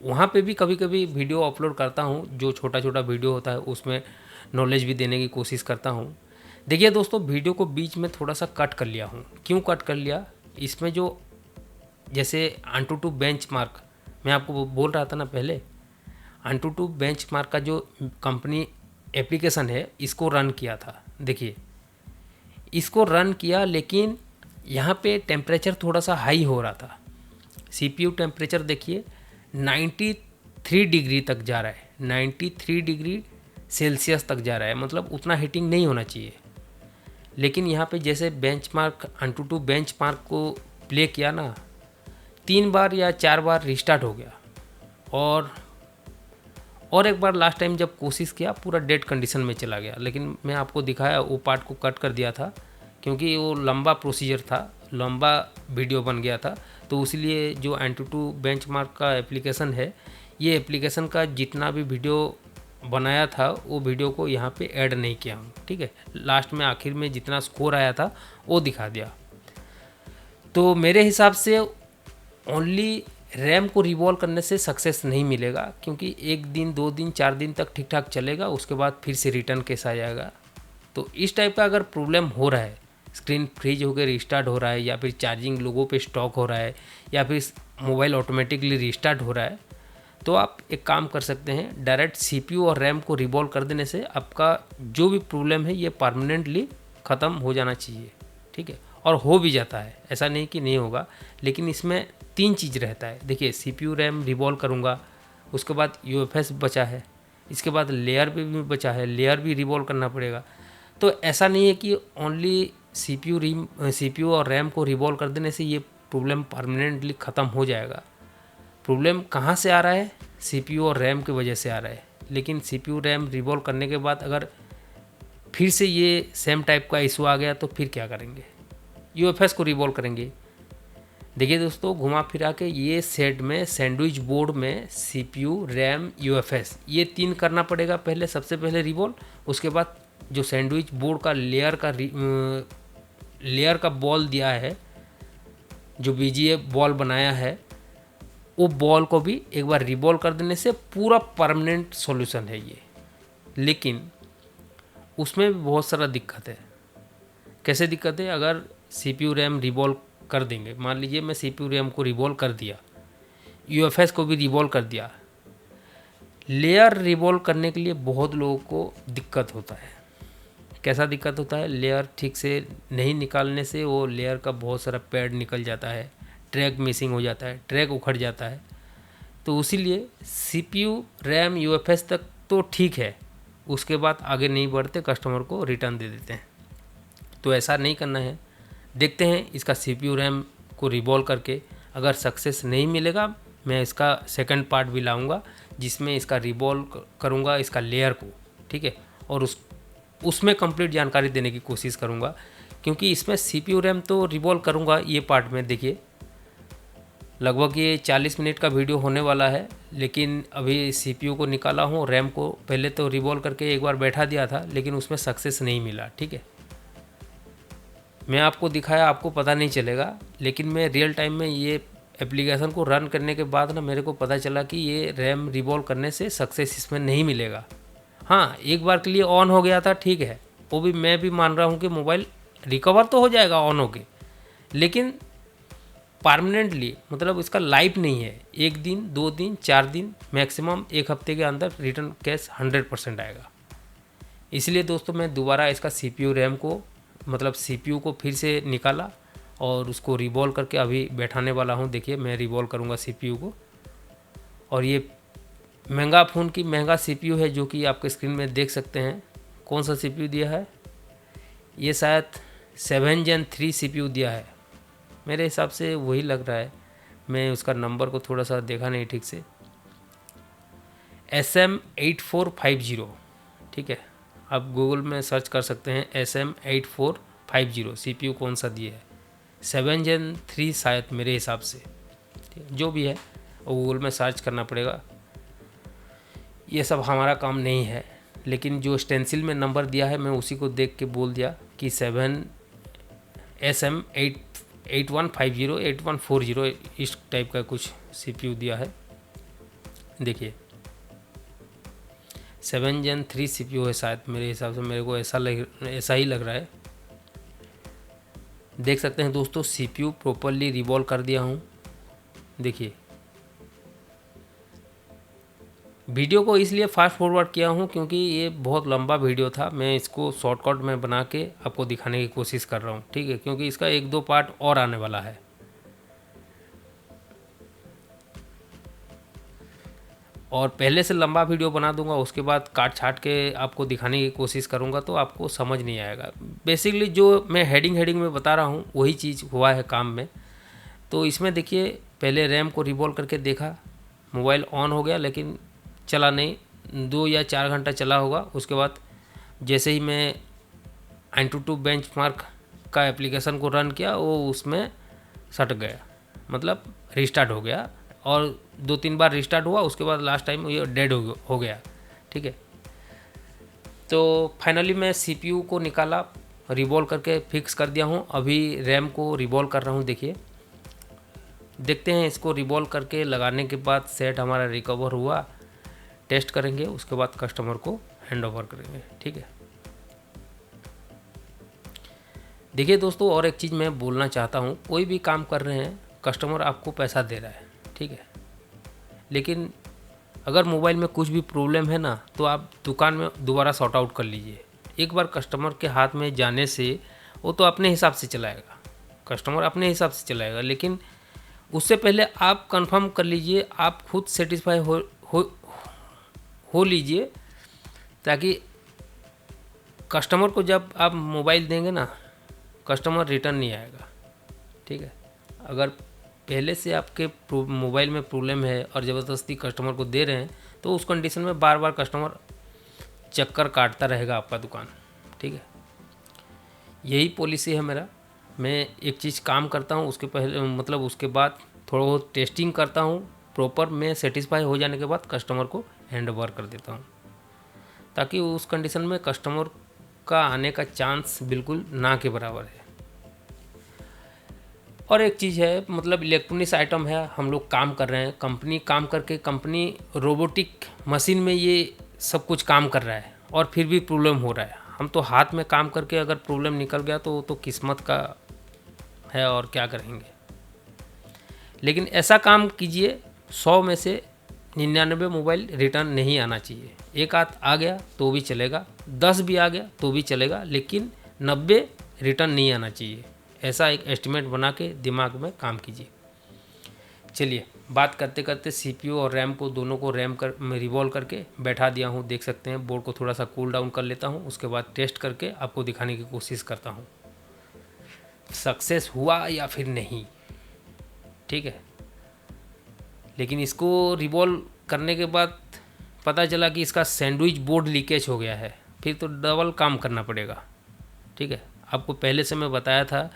वहाँ पे भी कभी कभी वीडियो अपलोड करता हूँ। जो छोटा छोटा वीडियो होता है उसमें नॉलेज भी देने की कोशिश करता हूँ। देखिए दोस्तों, वीडियो को बीच में थोड़ा सा कट कर लिया हूँ। क्यों कट कर लिया, इसमें जो जैसे AnTuTu बेंचमार्क मैं आपको बोल रहा था ना पहले, AnTuTu बेंचमार्क का जो कंपनी एप्लीकेशन है इसको रन किया था। देखिए इसको रन किया, लेकिन यहाँ पे टेम्परेचर थोड़ा सा हाई हो रहा था। CPU टेम्परेचर देखिए 93 डिग्री तक जा रहा है, 93 डिग्री सेल्सियस तक जा रहा है, मतलब उतना हीटिंग नहीं होना चाहिए। लेकिन यहाँ पे जैसे बेंचमार्क AnTuTu बेंचमार्क को प्ले किया ना, 3 बार या 4 बार रिस्टार्ट हो गया और एक बार लास्ट टाइम जब कोशिश किया पूरा डेड कंडीशन में चला गया। लेकिन मैं आपको दिखाया, वो पार्ट को कट कर दिया था क्योंकि वो लंबा प्रोसीजर था, लंबा वीडियो बन गया था। तो इसलिए जो AnTuTu बेंचमार्क का एप्लीकेशन है, ये एप्लीकेशन का जितना भी वीडियो बनाया था वो वीडियो को यहाँ पे ऐड नहीं किया हूँ। ठीक है, लास्ट में आखिर में जितना स्कोर आया था वो दिखा दिया। तो मेरे हिसाब से ओनली रैम को रिवॉल्व करने से सक्सेस नहीं मिलेगा, क्योंकि 1 दिन 2 दिन 4 दिन तक ठीक ठाक चलेगा, उसके बाद फिर से रिटर्न केस आ जाएगा। तो इस टाइप का अगर प्रॉब्लम हो रहा है, स्क्रीन फ्रीज होकर रिस्टार्ट हो रहा है या फिर चार्जिंग लोगों पे स्टॉक हो रहा है या फिर मोबाइल ऑटोमेटिकली रिस्टार्ट हो रहा है, तो आप एक काम कर सकते हैं, डायरेक्ट CPU और रैम को रिवॉल्व कर देने से आपका जो भी प्रॉब्लम है ये परमानेंटली ख़त्म हो जाना चाहिए। ठीक है, और हो भी जाता है, ऐसा नहीं कि नहीं होगा। लेकिन इसमें 3 चीज़ रहता है। देखिए CPU रैम रिवॉल्व करूँगा, उसके बाद UFS बचा है, इसके बाद लेयर भी बचा है, लेयर भी रिवॉल्व करना पड़ेगा। तो ऐसा नहीं है कि ओनली CPU और रैम को रिवॉल्व कर देने से ये प्रॉब्लम परमानेंटली ख़त्म हो जाएगा। प्रॉब्लम कहाँ से आ रहा है, CPU और रैम की वजह से आ रहा है। लेकिन CPU रैम रिवॉल्व करने के बाद अगर फिर से ये सेम टाइप का इशू आ गया तो फिर क्या करेंगे? UFS को रिवॉल्व करेंगे। देखिए दोस्तों, घुमा फिरा के ये सेट में सैंडविच बोर्ड में CPU रैम UFS ये 3 करना पड़ेगा पहले, सबसे पहले रिवॉल्व। उसके बाद जो सैंडविच बोर्ड का लेयर का बॉल दिया है, जो BGA बॉल बनाया है, वो बॉल को भी एक बार रिवॉल्व कर देने से पूरा परमानेंट सॉल्यूशन है ये। लेकिन उसमें भी बहुत सारा दिक्कत है। कैसे दिक्कत है? अगर CPU रैम रिवॉल्व कर देंगे, मान लीजिए मैं CPU रैम को रिवॉल्व कर दिया, UFS को भी रिवॉल्व कर दिया, लेयर रिवॉल्व करने के लिए बहुत लोगों को दिक्कत होता है। कैसा दिक्कत होता है? लेयर ठीक से नहीं निकालने से वो लेयर का बहुत सारा पैड निकल जाता है, ट्रैक मिसिंग हो जाता है, ट्रैक उखड़ जाता है। तो इसीलिए CPU रैम UFS तक तो ठीक है, उसके बाद आगे नहीं बढ़ते, कस्टमर को रिटर्न दे देते हैं। तो ऐसा नहीं करना है। देखते हैं इसका CPU रैम को रिवॉल्व करके, अगर सक्सेस नहीं मिलेगा मैं इसका सेकंड पार्ट भी लाऊंगा जिसमें इसका रिवॉल्व करूंगा इसका लेयर को, ठीक है, और उसमें कंप्लीट जानकारी देने की कोशिश करूंगा। क्योंकि इसमें CPU रैम तो रिवॉल्व करूंगा ये पार्ट में। देखिए लगभग ये 40 मिनट का वीडियो होने वाला है, लेकिन अभी CPU को निकाला हूँ, रैम को पहले तो रिवॉल्व करके एक बार बैठा दिया था, लेकिन उसमें सक्सेस नहीं मिला। ठीक है, मैं आपको दिखाया, आपको पता नहीं चलेगा, लेकिन मैं रियल टाइम में ये एप्लीकेशन को रन करने के बाद ना मेरे को पता चला कि ये रैम रिवॉल्व करने से सक्सेस इसमें नहीं मिलेगा। हाँ, एक बार के लिए ऑन हो गया था, ठीक है, वो भी मैं भी मान रहा हूँ कि मोबाइल रिकवर तो हो जाएगा ऑन होके, लेकिन परमानेंटली मतलब इसका लाइफ नहीं है। 1 दिन 2 दिन 4 दिन मैक्सिमम 1 हफ्ते के अंदर रिटर्न कैश 100% आएगा। इसलिए दोस्तों मैं दोबारा इसका CPU रैम को मतलब CPU को फिर से निकाला और उसको रिवॉल्व करके अभी बैठाने वाला हूँ। देखिए मैं रिवॉल्व करूँगा CPU को, और ये महंगा फ़ोन की महंगा CPU है जो कि आपके स्क्रीन में देख सकते हैं। कौन सा CPU दिया है? ये शायद 7 Gen 3 CPU दिया है, मेरे हिसाब से वही लग रहा है। मैं उसका नंबर को थोड़ा सा देखा नहीं ठीक से। SM8450, ठीक है, आप गूगल में सर्च कर सकते हैं SM8450 CPU कौन सा दिया है। 7 Gen 3 शायद मेरे हिसाब से, ठीक है, जो भी है वो गूगल में सर्च करना पड़ेगा। ये सब हमारा काम नहीं है, लेकिन जो स्टेंसिल में नंबर दिया है मैं उसी को देख के बोल दिया कि 8150 8140 इस टाइप का कुछ CPU दिया है। देखिए 7 Gen 3 CPU है शायद, मेरे हिसाब से, मेरे को ऐसा ही लग रहा है। देख सकते हैं दोस्तों, CPU प्रॉपरली रिवॉल्व कर दिया हूँ। देखिए वीडियो को इसलिए फास्ट फॉरवर्ड किया हूँ क्योंकि ये बहुत लंबा वीडियो था, मैं इसको शॉर्टकट में बना के आपको दिखाने की कोशिश कर रहा हूँ, ठीक है, क्योंकि इसका 1-2 पार्ट और आने वाला है। और पहले से लंबा वीडियो बना दूंगा, उसके बाद काट छाट के आपको दिखाने की कोशिश करूंगा तो आपको समझ नहीं आएगा। बेसिकली जो मैं हेडिंग में बता रहा हूँ वही चीज़ हुआ है काम में। तो इसमें देखिए पहले रैम को रिवॉल्व करके देखा, मोबाइल ऑन हो गया लेकिन चला नहीं, 2 या 4 घंटा चला होगा। उसके बाद जैसे ही मैं AnTuTu बेंचमार्क का एप्लीकेशन को रन किया वो उसमें सट गया, मतलब रिस्टार्ट हो गया, और 2-3 बार रिस्टार्ट हुआ, उसके बाद लास्ट टाइम ये डेड हो गया, ठीक है। तो फाइनली मैं CPU को निकाला, रिवॉल्व करके फिक्स कर दिया हूँ। अभी रैम को रिवॉल्व कर रहा हूँ। देखिए देखते हैं इसको रिवॉल्व करके लगाने के बाद सेट हमारा रिकवर हुआ, टेस्ट करेंगे, उसके बाद कस्टमर को हैंड ओवर करेंगे, ठीक है। देखिए दोस्तों, और एक चीज़ मैं बोलना चाहता हूँ, कोई भी काम कर रहे हैं, कस्टमर आपको पैसा दे रहा है, ठीक है, लेकिन अगर मोबाइल में कुछ भी प्रॉब्लम है ना तो आप दुकान में दोबारा सॉर्ट आउट कर लीजिए। एक बार कस्टमर के हाथ में जाने से वो तो अपने हिसाब से चलाएगा, कस्टमर अपने हिसाब से चलाएगा, लेकिन उससे पहले आप कंफर्म कर लीजिए, आप खुद सेटिस्फाई हो लीजिए, ताकि कस्टमर को जब आप मोबाइल देंगे ना, कस्टमर रिटर्न नहीं आएगा, ठीक है। अगर पहले से आपके मोबाइल में प्रॉब्लम है और ज़बरदस्ती कस्टमर को दे रहे हैं तो उस कंडीशन में बार बार कस्टमर चक्कर काटता रहेगा आपका दुकान। ठीक है, यही पॉलिसी है मेरा। मैं एक चीज़ काम करता हूँ, उसके पहले मतलब उसके बाद थोड़ा बहुत टेस्टिंग करता हूँ, प्रॉपर मैं सेटिस्फाई हो जाने के बाद कस्टमर को हैंड ओवर कर देता हूँ, ताकि उस कंडीशन में कस्टमर का आने का चांस बिल्कुल ना के बराबर है। और एक चीज़ है, मतलब इलेक्ट्रॉनिक्स आइटम है, हम लोग काम कर रहे हैं, कंपनी काम करके कंपनी रोबोटिक मशीन में ये सब कुछ काम कर रहा है और फिर भी प्रॉब्लम हो रहा है। हम तो हाथ में काम करके अगर प्रॉब्लम निकल गया तो वो तो किस्मत का है और क्या करेंगे। लेकिन ऐसा काम कीजिए 100 में से 99 मोबाइल रिटर्न नहीं आना चाहिए। एक आध आ गया तो भी चलेगा, 10 भी आ गया तो भी चलेगा, लेकिन 90 रिटर्न नहीं आना चाहिए। ऐसा एक एस्टिमेट बना के दिमाग में काम कीजिए। चलिए, बात करते करते CPU और रैम को दोनों को रिवॉल्व करके बैठा दिया हूँ। देख सकते हैं, बोर्ड को थोड़ा सा कूल डाउन कर लेता हूँ, उसके बाद टेस्ट करके आपको दिखाने की कोशिश करता हूँ सक्सेस हुआ या फिर नहीं। ठीक है, लेकिन इसको रिवॉल्व करने के बाद पता चला कि इसका सैंडविच बोर्ड लीकेज हो गया है, फिर तो डबल काम करना पड़ेगा। ठीक है, आपको पहले से मैं बताया था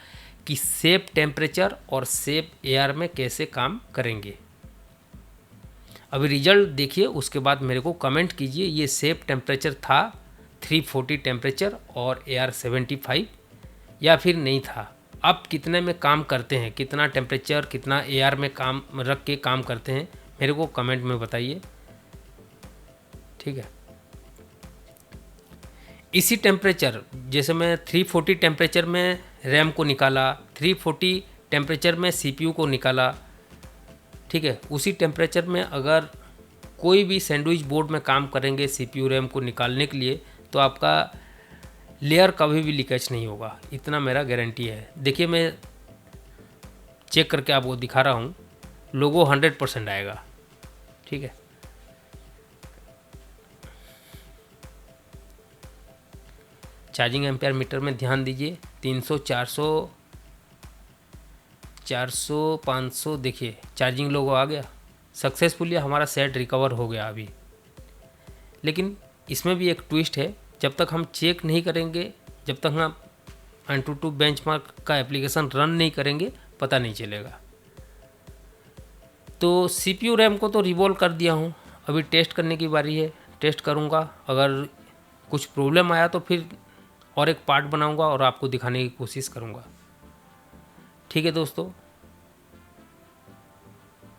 कि सेफ टेम्परेचर और सेफ एयर में कैसे काम करेंगे। अभी रिजल्ट देखिए, उसके बाद मेरे को कमेंट कीजिए ये सेफ टेम्परेचर था 340 टेम्परेचर और एयर 75 या फिर नहीं था। आप कितने में काम करते हैं, कितना टेम्परेचर कितना एयर में काम रख के काम करते हैं, मेरे को कमेंट में बताइए। ठीक है, इसी टेम्परेचर, जैसे मैं 340 टेम्परेचर में रैम को निकाला, 340 टेम्परेचर में CPU को निकाला। ठीक है, उसी टेम्परेचर में अगर कोई भी सैंडविच बोर्ड में काम करेंगे CPU रैम को निकालने के लिए, तो आपका लेयर कभी भी लीकेज नहीं होगा, इतना मेरा गारंटी है। देखिए, मैं चेक करके आपको दिखा रहा हूँ, लोगो 100% आएगा। ठीक है, चार्जिंग एम्पेयर मीटर में ध्यान दीजिए, 300 400 400 500, देखिए चार्जिंग लोगो आ गया। सक्सेसफुली हमारा सेट रिकवर हो गया अभी। लेकिन इसमें भी एक ट्विस्ट है, जब तक हम चेक नहीं करेंगे, जब तक हम AnTuTu बेंचमार्क का एप्लीकेशन रन नहीं करेंगे, पता नहीं चलेगा। तो CPU रैम को तो रिवॉल्व कर दिया हूँ, अभी टेस्ट करने की बारी है। टेस्ट करूँगा, अगर कुछ प्रॉब्लम आया तो फिर और एक पार्ट बनाऊँगा और आपको दिखाने की कोशिश करूँगा। ठीक है दोस्तों,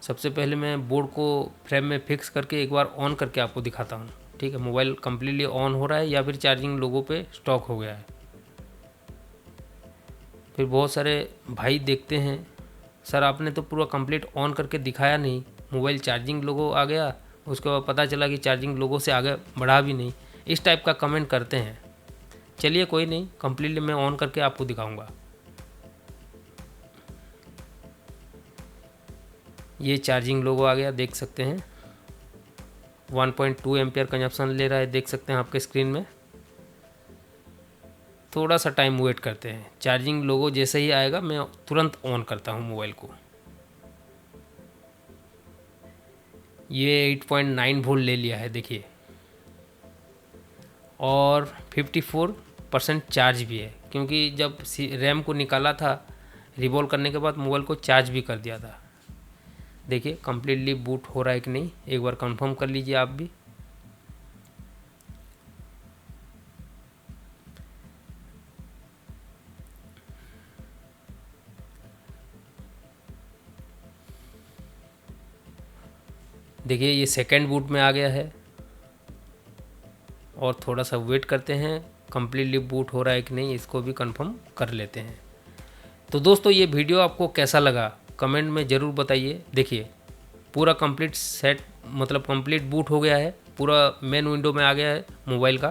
सबसे पहले मैं बोर्ड को फ्रेम में फिक्स करके एक बार ऑन करके आपको दिखाता हूँ। ठीक है, मोबाइल कम्प्लीटली ऑन हो रहा है या फिर चार्जिंग लोगों पे स्टॉक हो गया है। फिर बहुत सारे भाई देखते हैं, सर आपने तो पूरा कंप्लीट ऑन करके दिखाया नहीं, मोबाइल चार्जिंग लोगो आ गया, उसके बाद पता चला कि चार्जिंग लोगो से आगे बढ़ा भी नहीं। इस टाइप का कमेंट करते हैं। चलिए कोई नहीं, कम्प्लीटली मैं ऑन करके आपको दिखाऊंगा। ये चार्जिंग लोगो आ गया, देख सकते हैं 1.2 एम्पियर कंजप्शन ले रहा है, देख सकते हैं आपके स्क्रीन में। थोड़ा सा टाइम वेट करते हैं, चार्जिंग लोगो जैसे ही आएगा मैं तुरंत ऑन करता हूँ मोबाइल को। ये 8.9 वोल्ट ले लिया है देखिए, और 54% चार्ज भी है, क्योंकि जब रैम को निकाला था रिवॉल्व करने के बाद मोबाइल को चार्ज भी कर दिया था। देखिए कम्प्लीटली बूट हो रहा है कि नहीं, एक बार कंफर्म कर लीजिए आप भी। देखिए ये सेकंड बूट में आ गया है, और थोड़ा सा वेट करते हैं कम्प्लीटली बूट हो रहा है कि नहीं, इसको भी कंफर्म कर लेते हैं। तो दोस्तों ये वीडियो आपको कैसा लगा कमेंट में ज़रूर बताइए। देखिए पूरा कंप्लीट सेट, मतलब कंप्लीट बूट हो गया है, पूरा मेन विंडो में आ गया है मोबाइल का।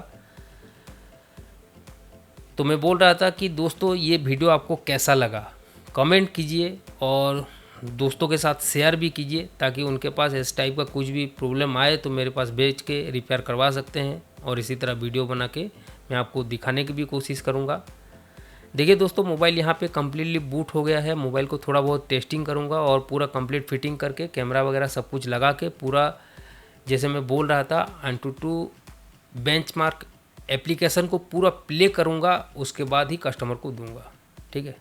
तो मैं बोल रहा था कि दोस्तों ये वीडियो आपको कैसा लगा कमेंट कीजिए, और दोस्तों के साथ शेयर भी कीजिए, ताकि उनके पास इस टाइप का कुछ भी प्रॉब्लम आए तो मेरे पास भेज के रिपेयर करवा सकते हैं। और इसी तरह वीडियो बना के मैं आपको दिखाने की भी कोशिश करूँगा। देखिए दोस्तों, मोबाइल यहाँ पे कम्प्लीटली बूट हो गया है। मोबाइल को थोड़ा बहुत टेस्टिंग करूँगा और पूरा कंप्लीट फिटिंग करके कैमरा वगैरह सब कुछ लगा के पूरा जैसे मैं बोल रहा था AnTuTu बेंचमार्क एप्लीकेशन को पूरा प्ले करूँगा, उसके बाद ही कस्टमर को दूंगा। ठीक है,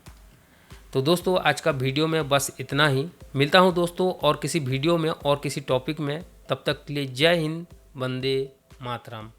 तो दोस्तों आज का वीडियो में बस इतना ही। मिलता हूँ दोस्तों और किसी वीडियो में और किसी टॉपिक में। तब तक के लिए जय हिंद, वंदे मातरम।